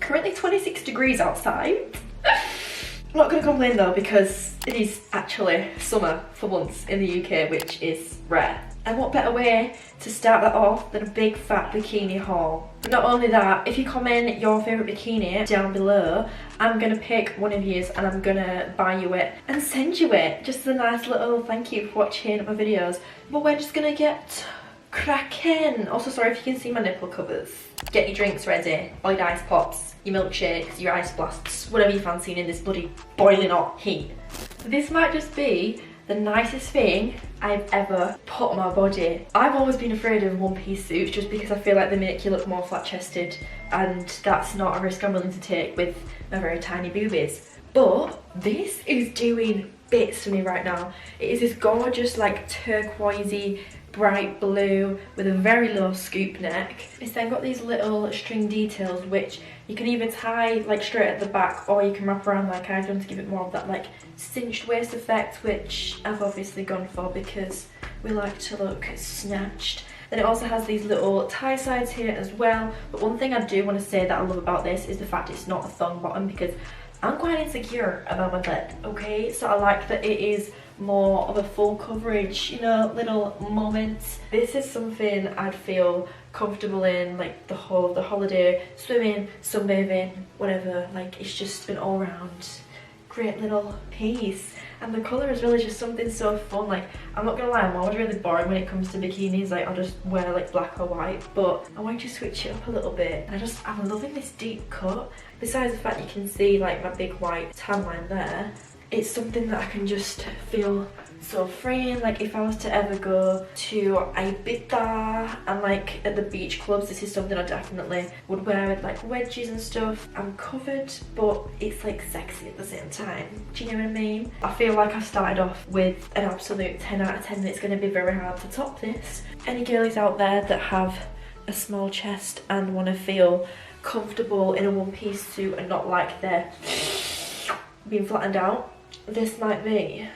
currently 26 degrees outside. I'm not going to complain though, because it is actually summer for once in the UK, which is rare. And what better way to start that off than a big fat bikini haul. But not only that, if you comment your favourite bikini down below, I'm going to pick one of yours and I'm going to buy you it and send you it. Just as a nice little thank you for watching my videos. But we're just going to get cracking. Also, sorry if you can see my nipple covers. Get your drinks ready, all your ice pops, your milkshakes, your ice blasts, whatever you fancy in this bloody boiling hot heat. This might just be the nicest thing I've ever put on my body. I've always been afraid of one-piece suits just because I feel like they make you look more flat-chested, and that's not a risk I'm willing to take with my very tiny boobies. But this is doing bits for me right now. It is this gorgeous like turquoisey bright blue with a very low scoop neck. It's then got these little string details which you can either tie like straight at the back or you can wrap around like I've done to give it more of that like cinched waist effect, which I've obviously gone for because we like to look snatched. Then it also has these little tie sides here as well. But one thing I do want to say that I love about this is the fact it's not a thong bottom, because I'm quite insecure about my butt, okay? So I like that it is more of a full coverage, you know, little moments. This is something I'd feel comfortable in like the whole of the holiday, swimming, sunbathing, whatever. Like, it's just an all-round great little piece. And the colour is really just something so fun. Like, I'm not gonna lie, I'm always really boring when it comes to bikinis. Like, I'll just wear like black or white, but I want to switch it up a little bit. And I'm loving this deep cut. Besides the fact you can see like my big white tan line there, it's something that I can just feel so freeing. Like, if I was to ever go to Ibiza and like at the beach clubs, this is something I definitely would wear with like wedges and stuff. I'm covered, but it's like sexy at the same time. Do you know what I mean? I feel like I've started off with an absolute 10 out of 10 and it's going to be very hard to top this. Any girlies out there that have a small chest and want to feel comfortable in a one-piece suit and not like they're being flattened out, this might be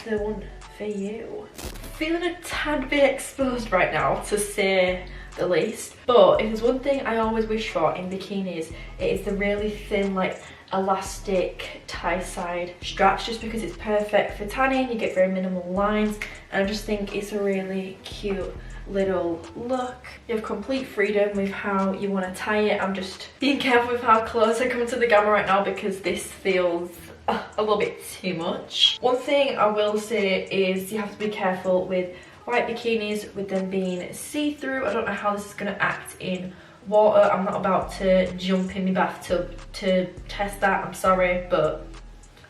the one for you. Feeling a tad bit exposed right now, to say the least, but if there's one thing I always wish for in bikinis, it is the really thin like elastic tie side straps, just because it's perfect for tanning. You get very minimal lines and I just think it's a really cute little look. You have complete freedom with how you want to tie it. I'm just being careful with how close I come to the camera right now because this feels a little bit too much. One thing I will say is you have to be careful with white bikinis with them being see-through. I don't know how this is going to act in water. I'm not about to jump in my bathtub to test that, I'm sorry, but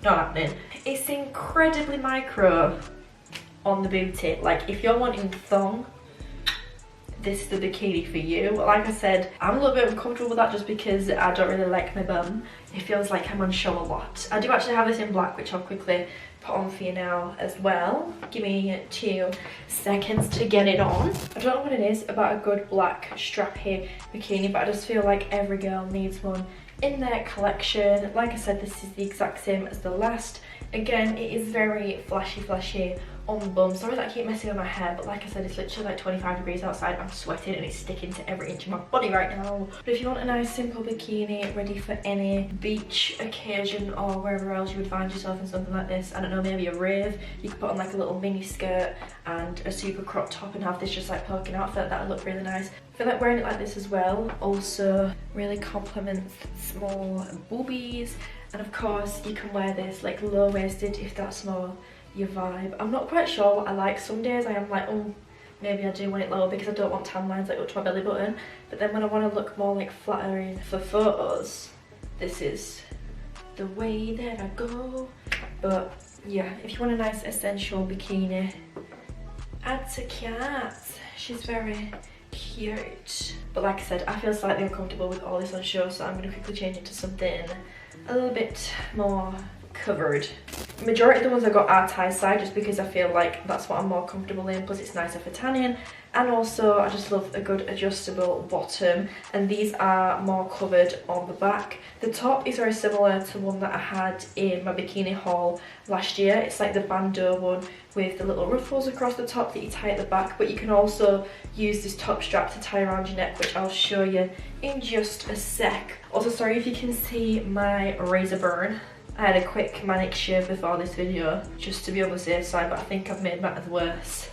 not happening. It's incredibly micro on the booty. Like, if you're wanting thong, this is the bikini for you. Like I said, I'm a little bit uncomfortable with that just because I don't really like my bum. It feels like I'm on show a lot. I do actually have this in black, which I'll quickly put on for you now as well. Give me 2 seconds to get it on. I don't know what it is about a good black strappy bikini, but I just feel like every girl needs one in their collection. Like I said, this is the exact same as the last. Again, it is very flashy on the bum. Sorry that I keep messing with my hair, but like I said, it's literally like 25 degrees outside. I'm sweating and it's sticking to every inch of my body right now. But if you want a nice simple bikini ready for any beach occasion or wherever else you would find yourself in something like this, I don't know, maybe a rave, you could put on like a little mini skirt and a super crop top and have this just like poking out. That would look really nice. I feel like wearing it like this as well also really complements small boobies. And of course you can wear this like low-waisted if that's more your vibe. I'm not quite sure what I like. Some days I am like, oh, maybe I do want it lower because I don't want tan lines like up to my belly button. But then when I want to look more like flattering for photos, this is the way that I go. But yeah, if you want a nice essential bikini, add to Kat. She's very cute. But like I said, I feel slightly uncomfortable with all this on show, so I'm going to quickly change it to something a little bit more covered. Majority of the ones I got are tie side just because I feel like that's what I'm more comfortable in, plus it's nicer for tanning, and also I just love a good adjustable bottom, and these are more covered on the back. The top is very similar to one that I had in my bikini haul last year. It's like the Bandeau one with the little ruffles across the top that you tie at the back, but you can also use this top strap to tie around your neck, which I'll show you in just a sec. Also, sorry if you can see my razor burn. I had a quick manic shave before this video just to be on the safe side, but I think I've made matters worse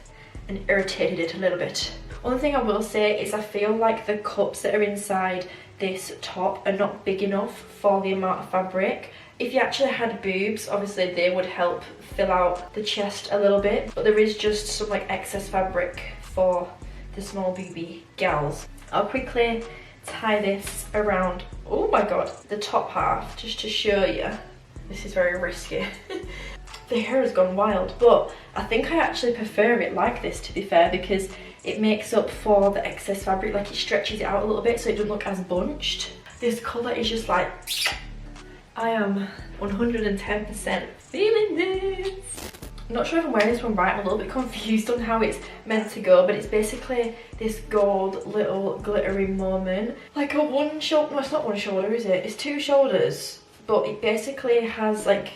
and irritated it a little bit. One thing I will say is I feel like the cups that are inside this top are not big enough for the amount of fabric. If you actually had boobs, obviously they would help fill out the chest a little bit, but there is just some like excess fabric for the small boobie gals. I'll quickly tie this around, oh my god, the top half just to show you. This is very risky. The hair has gone wild, but I think I actually prefer it like this, to be fair, because it makes up for the excess fabric, like it stretches it out a little bit so it doesn't look as bunched. This colour is just like, I am 110% feeling this. I'm not sure if I'm wearing this one right, I'm a little bit confused on how it's meant to go, but it's basically this gold little glittery moment. Like a one shoulder, no, it's not one shoulder, is it? It's two shoulders, but it basically has like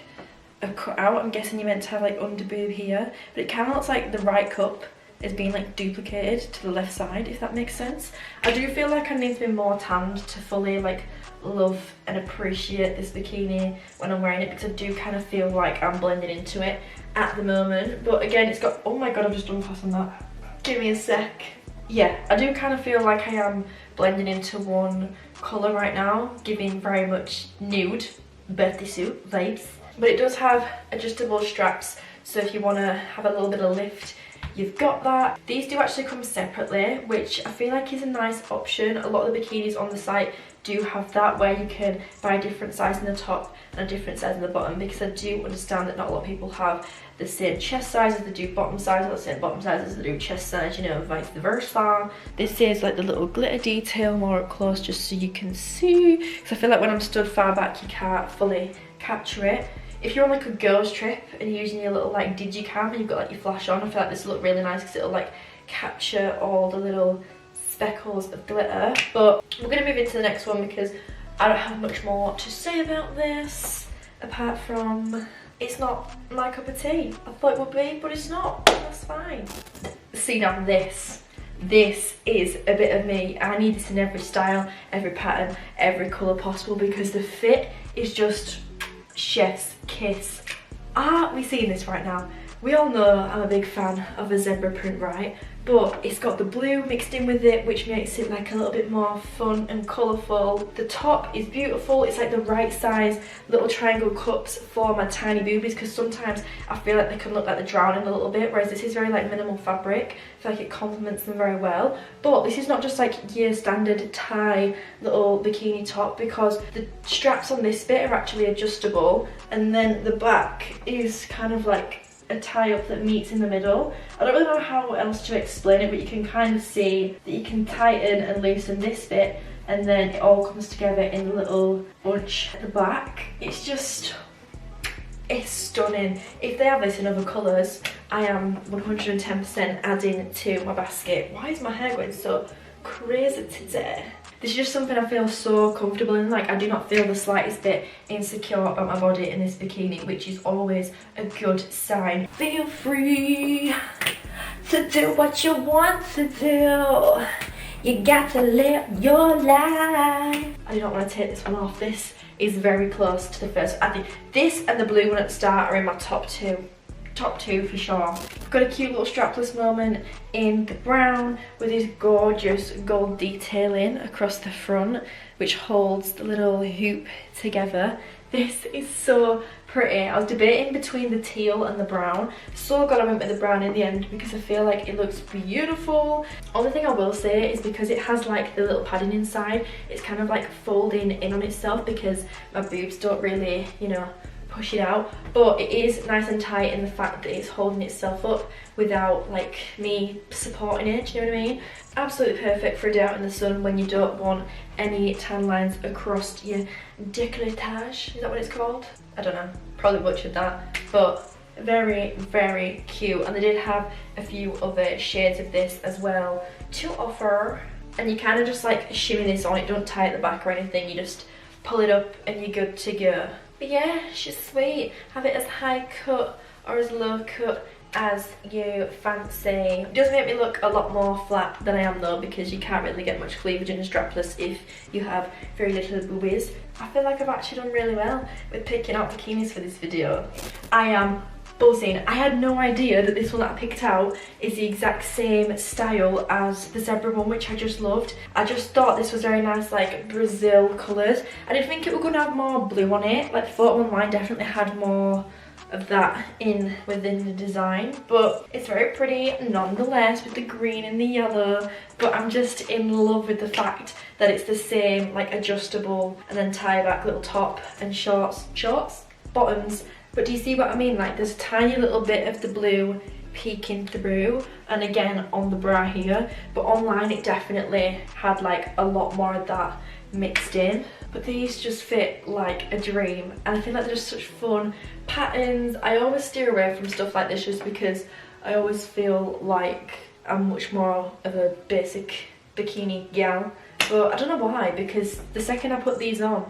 a cut out. I'm guessing you're meant to have like under boob here, but it kind of looks like the right cup is being like duplicated to the left side, if that makes sense. I do feel like I need to be more tanned to fully like love and appreciate this bikini when I'm wearing it, because I do kind of feel like I'm blending into it at the moment. But again, it's got, oh my god, I've just done fast on that. Give me a sec. Yeah, I do kind of feel like I am blending into one colour right now, giving very much nude birthday suit vibes. But it does have adjustable straps, so if you want to have a little bit of lift, you've got that. These do actually come separately, which I feel like is a nice option. A lot of the bikinis on the site do have that, where you can buy a different size in the top and a different size in the bottom, because I do understand that not a lot of people have the same chest size as they do bottom size, or the same bottom size as they do chest size, you know, vice versa. This is like the little glitter detail more up close, just so you can see, because I feel like when I'm stood far back you can't fully capture it. If you're on like a girls trip and you're using your little like digicam and you've got like your flash on, I feel like this will look really nice because it'll like capture all the little speckles of glitter. But we're going to move into the next one because I don't have much more to say about this, apart from it's not my cup of tea. I thought it would be, but it's not. That's fine. See now this is a bit of me. I need this in every style, every pattern, every colour possible, because the fit is just chef's kiss. Are we seeing this right now? We all know I'm a big fan of a zebra print, right? But it's got the blue mixed in with it, which makes it like a little bit more fun and colourful. The top is beautiful. It's like the right size little triangle cups for my tiny boobies, because sometimes I feel like they can look like they're drowning a little bit, whereas this is very like minimal fabric. I feel like it complements them very well. But this is not just like your standard tie little bikini top, because the straps on this bit are actually adjustable, and then the back is kind of like a tie up that meets in the middle. I don't really know how else to explain it, but you can kind of see that you can tighten and loosen this bit, and then it all comes together in a little bunch at the back. It's just, it's stunning. If they have this in other colours, I am 110% adding to my basket. Why is my hair going so crazy today? This is just something I feel so comfortable in. Like, I do not feel the slightest bit insecure about my body in this bikini, which is always a good sign. Feel free to do what you want to do. You got to live your life. I do not want to take this one off. This is very close to the first. I think this and the blue one at the start are in my top two. Top two for sure. I've got a cute little strapless moment in the brown with this gorgeous gold detailing across the front, which holds the little hoop together. This is so pretty. I was debating between the teal and the brown. So glad I went with the brown in the end, because I feel like it looks beautiful. Only thing I will say is because it has like the little padding inside, it's kind of like folding in on itself, because my boobs don't really, you know, push it out, but it is nice and tight in the fact that it's holding itself up without like me supporting it, do you know what I mean? Absolutely perfect for a day out in the sun when you don't want any tan lines across your décolletage. Is that what it's called? I don't know, probably butchered that, but very, very cute. And they did have a few other shades of this as well to offer, and you kind of just like shimmy this on. It don't tie at the back or anything, you just pull it up and you're good to go. But yeah, she's sweet. Have it as high cut or as low cut as you fancy. It does make me look a lot more flat than I am though, because you can't really get much cleavage in a strapless if you have very little boobies. I feel like I've actually done really well with picking out bikinis for this video. I am buzzing. I had no idea that this one that I picked out is the exact same style as the zebra one, which I just loved. I just thought this was very nice, like Brazil colours. I didn't think it was going to have more blue on it. Like the photo online definitely had more of that within the design, but it's very pretty nonetheless with the green and the yellow. But I'm just in love with the fact that it's the same, like adjustable and then tie back little top and bottoms. But do you see what I mean? Like there's a tiny little bit of the blue peeking through, and again on the bra here, but online it definitely had like a lot more of that mixed in. But these just fit like a dream, and I feel like they're just such fun patterns. I always steer away from stuff like this just because I always feel like I'm much more of a basic bikini gal, but I don't know why, because the second I put these on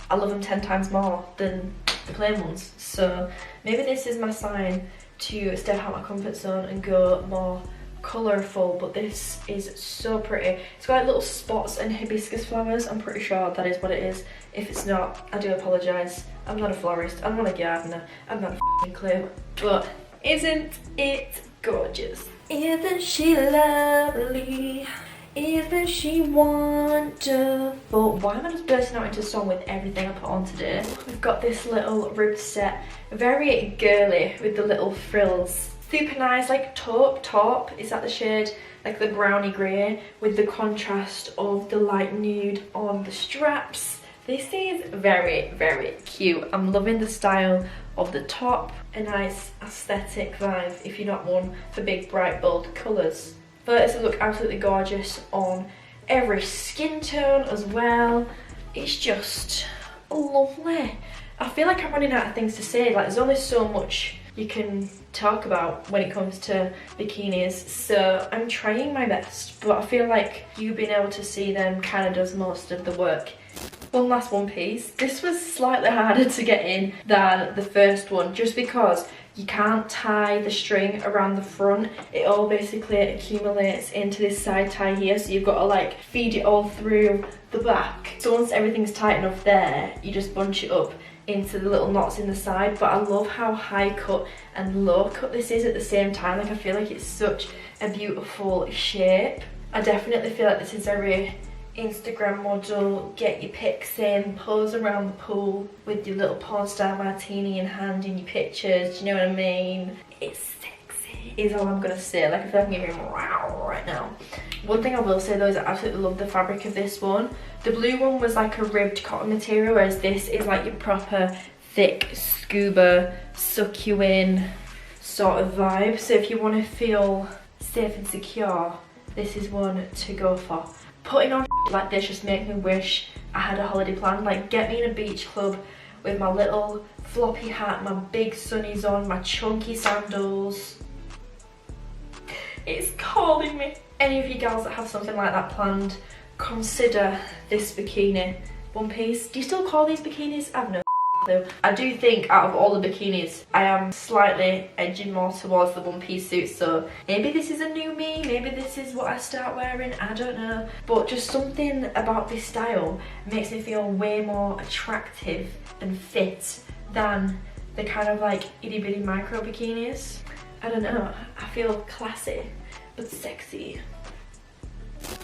I love them 10 times more than the plain ones. So maybe this is my sign to step out my comfort zone and go more colourful. But this is so pretty. It's got like little spots and hibiscus flowers. I'm pretty sure that is what it is. If it's not, I do apologise. I'm not a florist, I'm not a gardener, I've not a f***ing clue. But isn't it gorgeous? Isn't she lovely? Isn't she wonderful? Why am I just bursting out into song with everything I put on today? We've got this little ribbed set, very girly with the little frills. Super nice, like taupe top. Is that the shade? Like the browny grey with the contrast of the light nude on the straps. This is very, very cute. I'm loving the style of the top. A nice aesthetic vibe if you're not one for big, bright, bold colours. But it's look absolutely gorgeous on every skin tone as well. It's just lovely. I feel like I'm running out of things to say. Like there's only so much you can talk about when it comes to bikinis, so I'm trying my best, but I feel like you being able to see them kind of does most of the work. One last one piece. This was slightly harder to get in than the first one, just because you can't tie the string around the front. It all basically accumulates into this side tie here, so you've got to like feed it all through the back. So once everything's tight enough there, you just bunch it up into the little knots in the side. But I love how high cut and low cut this is at the same time. Like I feel like it's such a beautiful shape. I definitely feel like this is very Instagram model, get your pics in, pose around the pool with your little porn star martini in hand in your pictures, do you know what I mean? It's sexy is all I'm gonna say. Like I feel like I'm giving wow right now. One thing I will say though is I absolutely love the fabric of this one. The blue one was like a ribbed cotton material, whereas this is like your proper thick scuba suck you in sort of vibe. So if you want to feel safe and secure, this is one to go for. Putting on like this just makes me wish I had a holiday plan. Like get me in a beach club with my little floppy hat, my big sunnies on, my chunky sandals. It's calling me. Any of you gals that have something like that planned, consider this bikini. One piece. Do you still call these bikinis? I have no clue. I do think out of all the bikinis, I am slightly edging more towards the one piece suit, so maybe this is a new me, maybe this is what I start wearing, I don't know. But just something about this style makes me feel way more attractive and fit than the kind of like itty bitty micro bikinis. I don't know, I feel classy but sexy.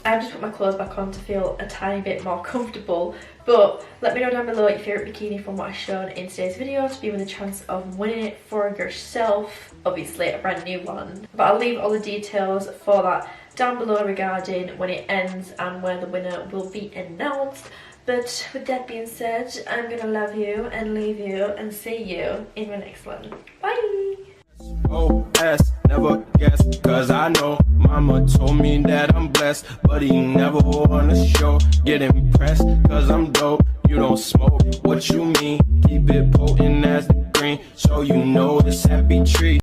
I've just put my clothes back on to feel a tiny bit more comfortable, but let me know down below your favourite bikini from what I've shown in today's video to be with a chance of winning it for yourself. Obviously a brand new one, but I'll leave all the details for that down below regarding when it ends and where the winner will be announced. But with that being said, I'm gonna love you and leave you and see you in the next one. Bye! S.O.S, never guess, cause I know mama told me that I'm blessed, but he never wanna show. Get impressed, cause I'm dope. You don't smoke, what you mean? Keep it potent as the green, so you know it's Happytree.